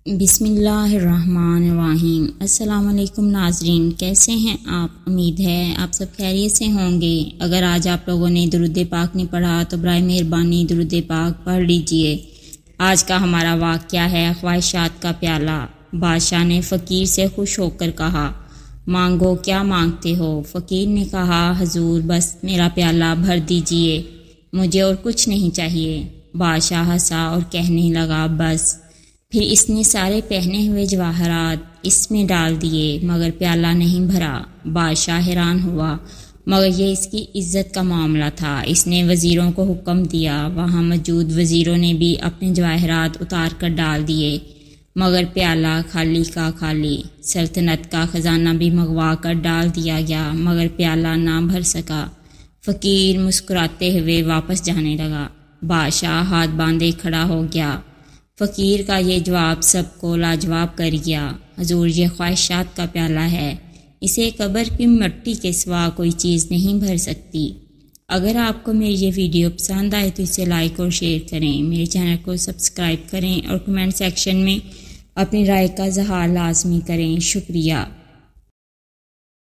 بسم اللہ الرحمن الرحیم۔ السلام علیکم ناظرین، کیسے ہیں آپ؟ امید ہے آپ سب خیریت سے ہوں گے۔ اگر آج آپ لوگوں نے درود پاک نہیں پڑھا تو برائے مہربانی درود پاک پڑھ لیجئے۔ آج کا ہمارا واقعہ ہے خواہشات کا پیالہ۔ بادشاہ نے فقیر سے خوش ہو کر کہا، مانگو، کیا مانگتے ہو؟ فقیر نے کہا، حضور بس میرا پیالہ بھر دیجئے، مجھے اور کچھ نہیں چاہیے۔ بادشاہ ہنسا اور کہنے لگا، بس۔ پھر اس نے سارے پہنے ہوئے جواہرات اس میں ڈال دیے مگر پیالہ نہیں بھرا۔ بادشاہ حیران ہوا، مگر یہ اس کی عزت کا معاملہ تھا۔ اس نے وزیروں کو حکم دیا، وہاں موجود وزیروں نے بھی اپنے جواہرات اتار کر ڈال دیے مگر پیالہ خالی کا خالی۔ سلطنت کا خزانہ بھی منگوا کر ڈال دیا گیا مگر پیالہ نہ بھر سکا۔ فقیر مسکراتے ہوئے واپس جانے لگا۔ بادشاہ ہاتھ باندھے کھڑا ہو گیا۔ فقیر کا یہ جواب سب کو لاجواب کر گیا۔ حضور، یہ خواہشات کا پیالہ ہے، اسے قبر کی مٹی کے سوا کوئی چیز نہیں بھر سکتی۔ اگر آپ کو میری یہ ویڈیو پسند آئے تو اسے لائک اور شیئر کریں، میرے چینل کو سبسکرائب کریں اور کمنٹ سیکشن میں اپنی رائے کا اظہار لازمی کریں۔ شکریہ۔